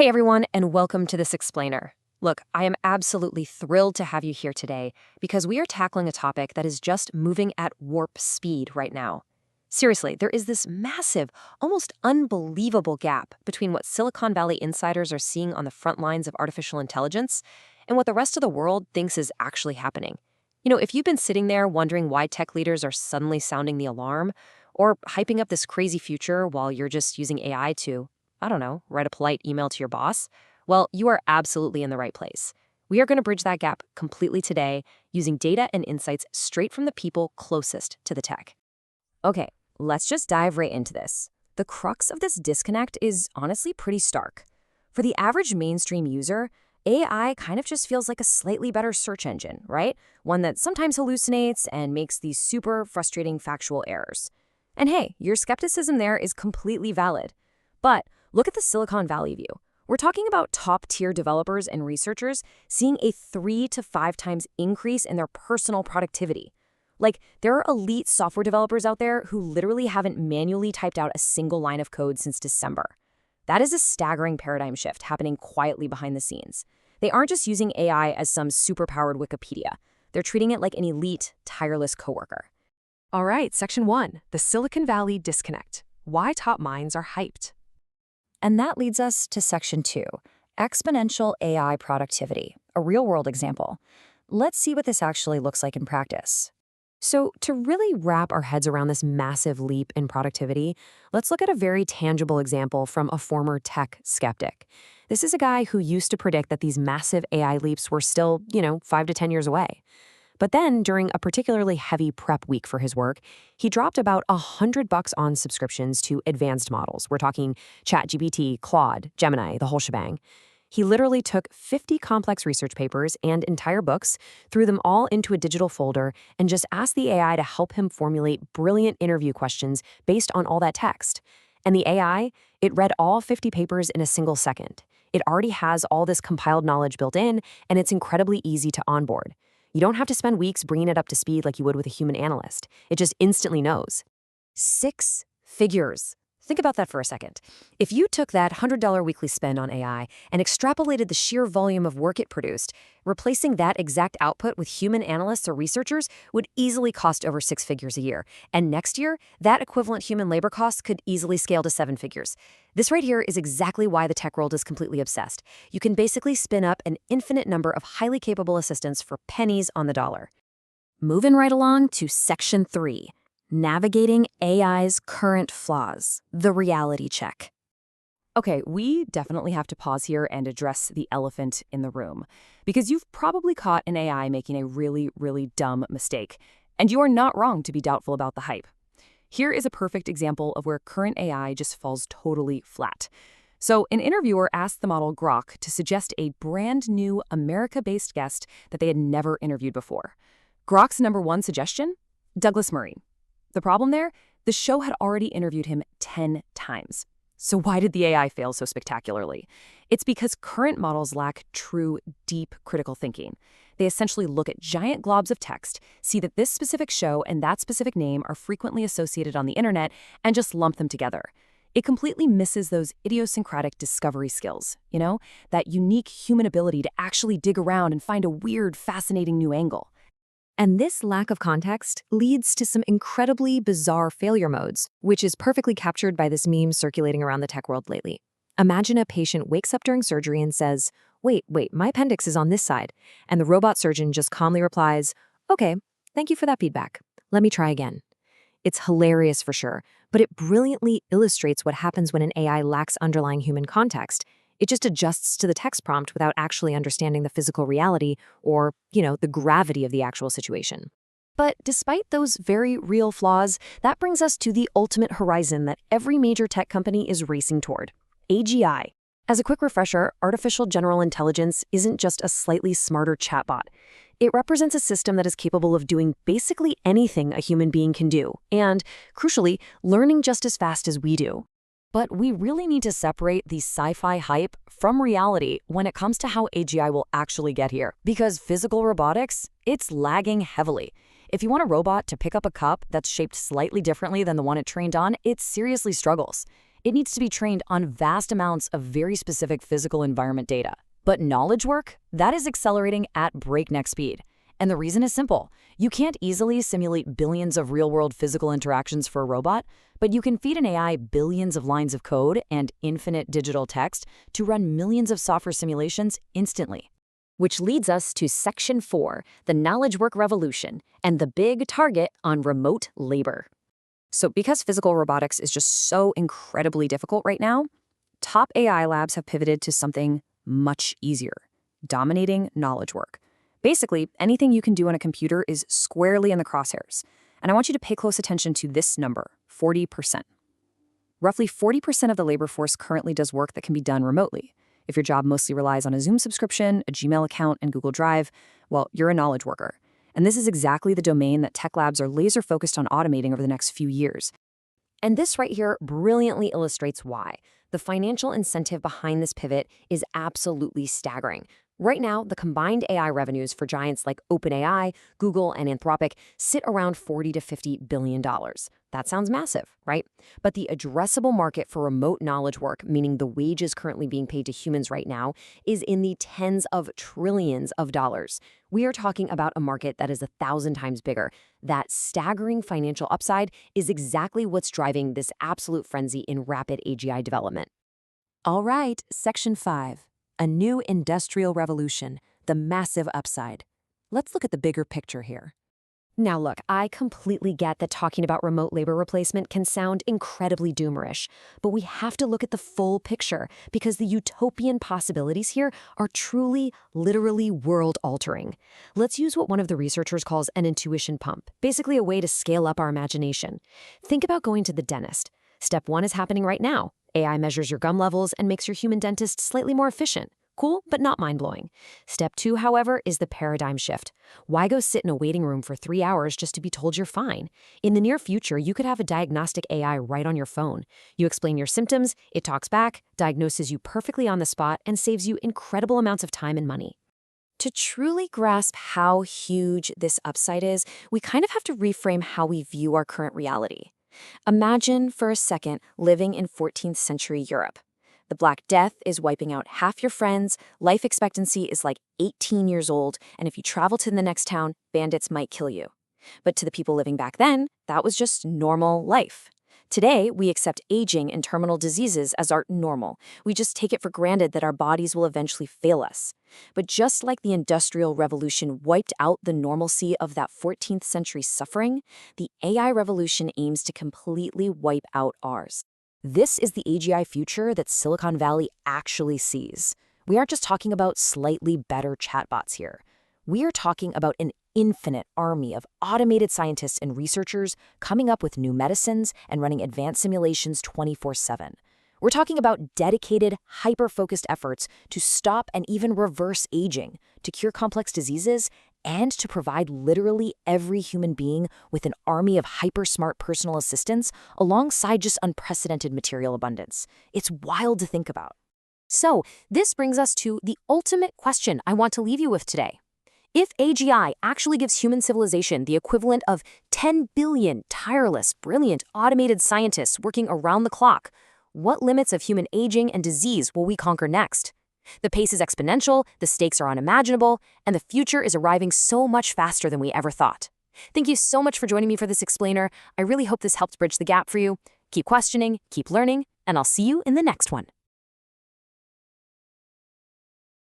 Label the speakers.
Speaker 1: Hey everyone, and welcome to This Explainer. Look, I am absolutely thrilled to have you here today because we are tackling a topic that is just moving at warp speed right now. Seriously, there is this massive, almost unbelievable gap between what Silicon Valley insiders are seeing on the front lines of artificial intelligence and what the rest of the world thinks is actually happening. If you've been sitting there wondering why tech leaders are suddenly sounding the alarm or hyping up this crazy future while you're just using AI to, I don't know, write a polite email to your boss, well, you are absolutely in the right place. We are going to bridge that gap completely today using data and insights straight from the people closest to the tech.
Speaker 2: Okay, let's just dive right into this. The crux of this disconnect is honestly pretty stark. For the average mainstream user, AI kind of just feels like a slightly better search engine, right? One that sometimes hallucinates and makes these super frustrating factual errors. And hey, your skepticism there is completely valid. But look at the Silicon Valley view. We're talking about top-tier developers and researchers seeing a 3 to 5 times increase in their personal productivity. Like, there are elite software developers out there who literally haven't manually typed out a single line of code since December. That is a staggering paradigm shift happening quietly behind the scenes. They aren't just using AI as some superpowered Wikipedia. They're treating it like an elite, tireless coworker.
Speaker 3: All right, Section 1, the Silicon Valley disconnect. Why top minds are hyped.
Speaker 4: And that leads us to Section 2, exponential AI productivity, a real-world example. Let's see what this actually looks like in practice.
Speaker 1: So, to really wrap our heads around this massive leap in productivity, let's look at a very tangible example from a former tech skeptic. This is a guy who used to predict that these massive AI leaps were still, 5 to 10 years away. But then, during a particularly heavy prep week for his work, he dropped about $100 on subscriptions to advanced models. We're talking ChatGPT, Claude, Gemini, the whole shebang. He literally took 50 complex research papers and entire books, threw them all into a digital folder, and just asked the AI to help him formulate brilliant interview questions based on all that text. And the AI, it read all 50 papers in a single second. It already has all this compiled knowledge built in, and it's incredibly easy to onboard. You don't have to spend weeks bringing it up to speed like you would with a human analyst. It just instantly knows. 6 figures. Think about that for a second. If you took that $100 weekly spend on AI and extrapolated the sheer volume of work it produced, replacing that exact output with human analysts or researchers would easily cost over 6 figures a year. And next year, that equivalent human labor cost could easily scale to 7 figures. This right here is exactly why the tech world is completely obsessed. You can basically spin up an infinite number of highly capable assistants for pennies on the dollar. Moving right along to Section 3. Navigating AI's current flaws, the reality check.
Speaker 2: Okay, we definitely have to pause here and address the elephant in the room, because you've probably caught an AI making a really, really dumb mistake, and you are not wrong to be doubtful about the hype. Here is a perfect example of where current AI just falls totally flat. So an interviewer asked the model Grok to suggest a brand new America-based guest that they had never interviewed before. Grok's number one suggestion? Douglas Murray. The problem there? The show had already interviewed him 10 times. So why did the AI fail so spectacularly? It's because current models lack true, deep critical thinking. They essentially look at giant globs of text, see that this specific show and that specific name are frequently associated on the internet, and just lump them together. It completely misses those idiosyncratic discovery skills, that unique human ability to actually dig around and find a weird, fascinating new angle.
Speaker 1: And this lack of context leads to some incredibly bizarre failure modes, which is perfectly captured by this meme circulating around the tech world lately. Imagine a patient wakes up during surgery and says, wait, my appendix is on this side. And the robot surgeon just calmly replies, okay, thank you for that feedback. Let me try again. It's hilarious for sure, but it brilliantly illustrates what happens when an AI lacks underlying human context. It just adjusts to the text prompt without actually understanding the physical reality or, the gravity of the actual situation. But despite those very real flaws, that brings us to the ultimate horizon that every major tech company is racing toward: AGI. As a quick refresher, artificial general intelligence isn't just a slightly smarter chatbot. It represents a system that is capable of doing basically anything a human being can do, and, crucially, learning just as fast as we do. But we really need to separate the sci-fi hype from reality when it comes to how AGI will actually get here. Because physical robotics, it's lagging heavily. If you want a robot to pick up a cup that's shaped slightly differently than the one it trained on, it seriously struggles.
Speaker 2: It needs to be trained on vast amounts of very specific physical environment data. But knowledge work, that is accelerating at breakneck speed. And the reason is simple. You can't easily simulate billions of real-world physical interactions for a robot, but you can feed an AI billions of lines of code and infinite digital text to run millions of software simulations instantly.
Speaker 1: Which leads us to Section 4, the knowledge work revolution, and the big target on remote labor. So because physical robotics is just so incredibly difficult right now, top AI labs have pivoted to something much easier, dominating knowledge work. Basically, anything you can do on a computer is squarely in the crosshairs. And I want you to pay close attention to this number, 40%. Roughly 40% of the labor force currently does work that can be done remotely. If your job mostly relies on a Zoom subscription, a Gmail account, and Google Drive, well, you're a knowledge worker. And this is exactly the domain that tech labs are laser focused on automating over the next few years. And this right here brilliantly illustrates why. The financial incentive behind this pivot is absolutely staggering. Right now, the combined AI revenues for giants like OpenAI, Google, and Anthropic sit around $40 to $50 billion. That sounds massive, right? But the addressable market for remote knowledge work, meaning the wages currently being paid to humans right now, is in the tens of trillions of dollars. We are talking about a market that is 1,000 times bigger. That staggering financial upside is exactly what's driving this absolute frenzy in rapid AGI development.
Speaker 3: All right, Section 5. A new industrial revolution, the massive upside. Let's look at the bigger picture here.
Speaker 1: Now look, I completely get that talking about remote labor replacement can sound incredibly doomerish, but we have to look at the full picture because the utopian possibilities here are truly, literally world-altering. Let's use what one of the researchers calls an intuition pump, basically a way to scale up our imagination. Think about going to the dentist. Step 1 is happening right now. AI measures your gum levels and makes your human dentist slightly more efficient. Cool, but not mind-blowing. Step 2, however, is the paradigm shift. Why go sit in a waiting room for 3 hours just to be told you're fine? In the near future, you could have a diagnostic AI right on your phone. You explain your symptoms, it talks back, diagnoses you perfectly on the spot, and saves you incredible amounts of time and money. To truly grasp how huge this upside is, we kind of have to reframe how we view our current reality. Imagine for a second living in 14th century Europe. The Black Death is wiping out half your friends, life expectancy is like 18 years old, and if you travel to the next town, bandits might kill you. But to the people living back then, that was just normal life. Today, we accept aging and terminal diseases as our normal. We just take it for granted that our bodies will eventually fail us. But just like the Industrial Revolution wiped out the normalcy of that 14th century suffering, the AI revolution aims to completely wipe out ours. This is the AGI future that Silicon Valley actually sees. We aren't just talking about slightly better chatbots here. We are talking about an infinite army of automated scientists and researchers coming up with new medicines and running advanced simulations 24/7. We're talking about dedicated, hyper-focused efforts to stop and even reverse aging, to cure complex diseases, and to provide literally every human being with an army of hyper-smart personal assistants alongside just unprecedented material abundance. It's wild to think about. So, this brings us to the ultimate question I want to leave you with today. If AGI actually gives human civilization the equivalent of 10 billion tireless, brilliant, automated scientists working around the clock, what limits of human aging and disease will we conquer next? The pace is exponential, the stakes are unimaginable, and the future is arriving so much faster than we ever thought. Thank you so much for joining me for this explainer. I really hope this helped bridge the gap for you. Keep questioning, keep learning, and I'll see you in the next one.